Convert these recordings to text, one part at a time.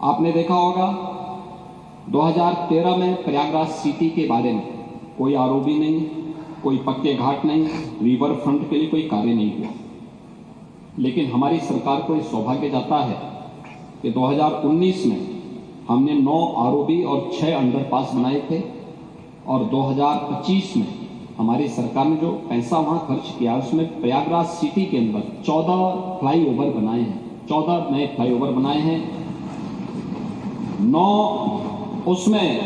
आपने देखा होगा 2013 में प्रयागराज सिटी के बारे में कोई आरओबी नहीं, कोई पक्के घाट नहीं, रिवर फ्रंट के लिए कोई कार्य नहीं हुआ। लेकिन हमारी सरकार को ये सौभाग्य जाता है कि 2019 में हमने 9 आरओबी और 6 अंडरपास बनाए थे और 2025 में हमारी सरकार ने जो पैसा वहां खर्च किया उसमें प्रयागराज सिटी के अंदर 14 फ्लाईओवर बनाए हैं, 14 नए फ्लाईओवर बनाए हैं, 9 उसमें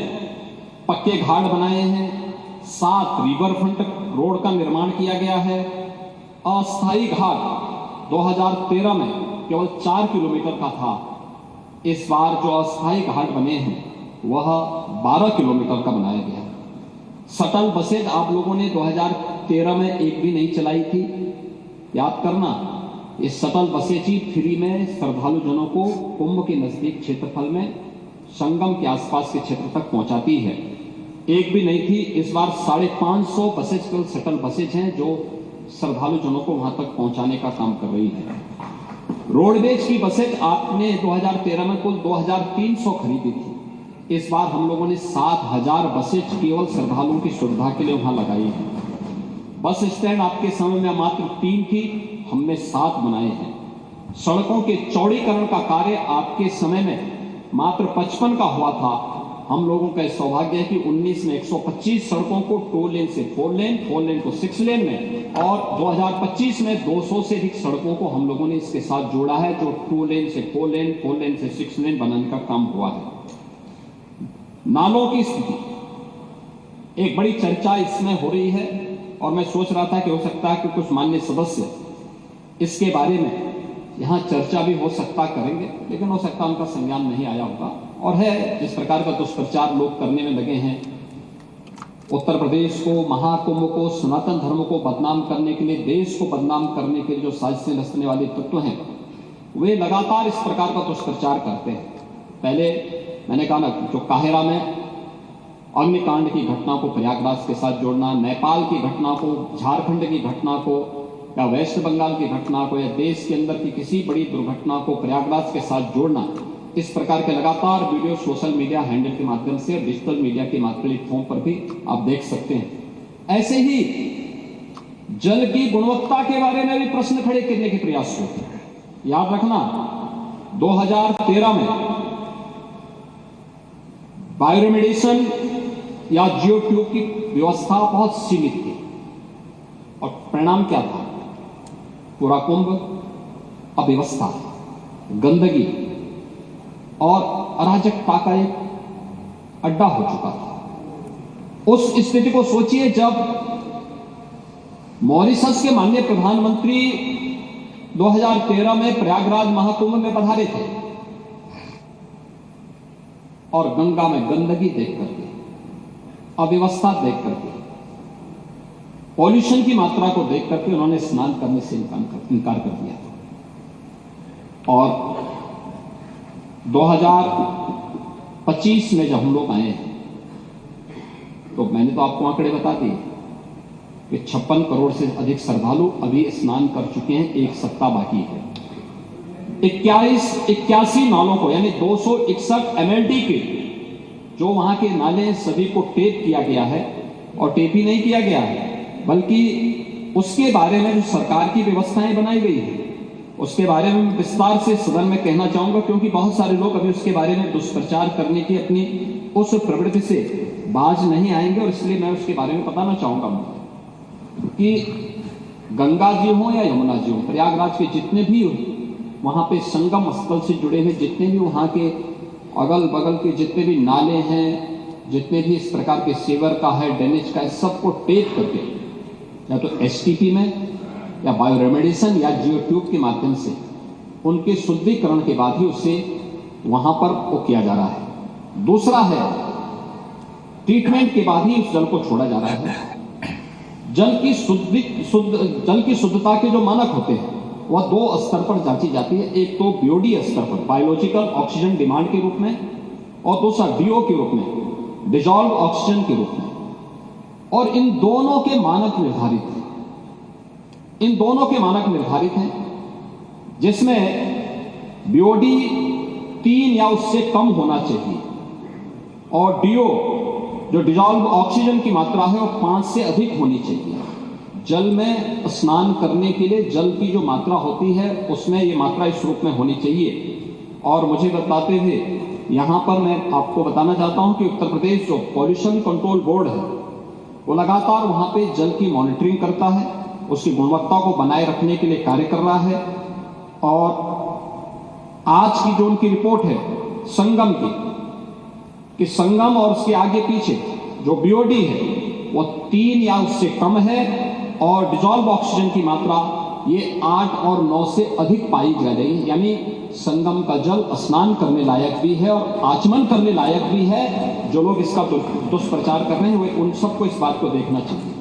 पक्के घाट बनाए हैं, 7 रिवर फ्रंट रोड का निर्माण किया गया है। अस्थायी घाट 2013 में केवल 4 किलोमीटर का था, इस बार जो अस्थायी घाट बने हैं वह 12 किलोमीटर का बनाया गया। शटल बसेज आप लोगों ने 2013 में एक भी नहीं चलाई थी, याद करना। ये शटल बसेज ही फ्री में श्रद्धालु जनों को कुंभ के नजदीक क्षेत्रफल में संगम के आसपास के क्षेत्र तक पहुंचाती है, एक भी नहीं थी। इस बार 550 बसेज केवल शटल बसेज हैं जो श्रद्धालु जनों को वहां तक पहुंचाने का काम कर रही है। रोडवेज की बसेज आपने 2013 में कुल 2300 खरीदी थी, इस बार हम लोगों ने 7000 बसेज केवल श्रद्धालुओं की सुविधा के लिए वहां लगाई है। बस स्टैंड आपके समय में मात्र 3 थी, हमने 7 बनाए हैं। सड़कों के चौड़ीकरण का कार्य आपके समय में मात्र 55 का हुआ था, हम लोगों का सौभाग्य है कि 19 में 125 सड़कों को 2 लेन से 4 लेन, 4 लेन को 6 लेन में, और 2025 में 200 से अधिक सड़कों को हम लोगों ने इसके साथ जोड़ा है, जो 2 लेन से 4 लेन, 4 लेन से 6 लेन बनाने का काम हुआ है। नालों की स्थिति एक बड़ी चर्चा इसमें हो रही है और मैं सोच रहा था कि हो सकता है कि कुछ माननीय सदस्य इसके बारे में यहां चर्चा भी हो सकता करेंगे, लेकिन हो सकता उनका संज्ञान नहीं आया होगा। और है जिस प्रकार का दुष्प्रचार लोग करने में लगे हैं, उत्तर प्रदेश को, महाकुंभ को, सनातन धर्म को बदनाम करने के लिए, देश को बदनाम करने के लिए जो साजिशें रचने वाले तत्व हैं वे लगातार इस प्रकार का दुष्प्रचार करते हैं। पहले मैंने कहा ना, जो काहिरा में अग्निकांड की घटना को प्रयागराज के साथ जोड़ना, नेपाल की घटना को, झारखंड की घटना को, या वेस्ट बंगाल की घटना को, या देश के अंदर की किसी बड़ी दुर्घटना को प्रयागराज के साथ जोड़ना, इस प्रकार के लगातार वीडियो सोशल मीडिया हैंडल के माध्यम से, डिजिटल मीडिया के प्लेटफॉर्म पर भी आप देख सकते हैं। ऐसे ही जल की गुणवत्ता के बारे में भी प्रश्न खड़े करने के प्रयास हुए। याद रखना 2013 में बायोरेमेडिएशन या जियो ट्यूब की व्यवस्था बहुत सीमित थी और परिणाम क्या था? पूरा कुंभ अव्यवस्था, गंदगी और अराजकता का एक अड्डा हो चुका था। उस स्थिति को सोचिए जब मॉरिशस के माननीय प्रधानमंत्री 2013 में प्रयागराज महाकुंभ में पधारे थे और गंगा में गंदगी देख करके, अव्यवस्था देख करके, पॉल्यूशन की मात्रा को देख करके उन्होंने स्नान करने से इनकार कर दिया था। और 2025 में जब हम लोग आए तो मैंने तो आपको आंकड़े बता दिए कि 56 करोड़ से अधिक श्रद्धालु अभी स्नान कर चुके हैं, एक सप्ताह बाकी है। 81 नालों को, यानी 261 MLD के जो वहां के नाले सभी को टेप किया गया है, और टेप ही नहीं किया गया है बल्कि उसके बारे में जो सरकार की व्यवस्थाएं बनाई गई है उसके बारे में विस्तार से सदन में कहना चाहूंगा, क्योंकि बहुत सारे लोग अभी उसके बारे में दुष्प्रचार करने की अपनी उस प्रवृत्ति से बाज नहीं आएंगे, और इसलिए मैं उसके बारे में बताना चाहूंगा कि गंगा जी हो या यमुना जी हो, प्रयागराज के जितने भी वहां पे संगम स्थल से जुड़े हुए जितने भी वहां के अगल बगल के जितने भी नाले हैं, जितने भी इस प्रकार के सीवर का है, ड्रेनेज का है, सबको टेप करके या तो STP में या बायोरेमेडिएशन या जियो ट्यूब के माध्यम से उनके शुद्धिकरण के बाद ही उसे वहां पर वो किया जा रहा है। दूसरा है ट्रीटमेंट के बाद ही उस जल को छोड़ा जा रहा है। जल की शुद्धता के जो मानक होते हैं वह 2 स्तर पर जांची जाती है। एक तो BOD स्तर पर, बायोलॉजिकल ऑक्सीजन डिमांड के रूप में, और दूसरा DO के रूप में, डिजॉल्व ऑक्सीजन के रूप में। और इन दोनों के मानक निर्धारित हैं, इन दोनों के मानक निर्धारित हैं, जिसमें BOD 3 या उससे कम होना चाहिए। और डीओ जो डिजॉल्व ऑक्सीजन की मात्रा है वो 5 से अधिक होनी चाहिए। जल में स्नान करने के लिए जल की जो मात्रा होती है उसमें ये मात्रा इस रूप में होनी चाहिए। और मुझे बताते हुए यहाँ पर मैं आपको बताना चाहता हूँ कि उत्तर प्रदेश जो पॉल्यूशन कंट्रोल बोर्ड है वो लगातार वहाँ पे जल की मॉनिटरिंग करता है, उसकी गुणवत्ता को बनाए रखने के लिए कार्य कर रहा है। और आज की जो उनकी रिपोर्ट है संगम की, कि संगम और उसके आगे पीछे जो बीओडी है वो 3 या उससे कम है और डिजॉल्व ऑक्सीजन की मात्रा ये 8 और 9 से अधिक पाई जा रही है। यानी संगम का जल स्नान करने लायक भी है और आचमन करने लायक भी है। जो लोग इसका दुष्प्रचार कर रहे हैं वे उन सबको इस बात को देखना चाहिए।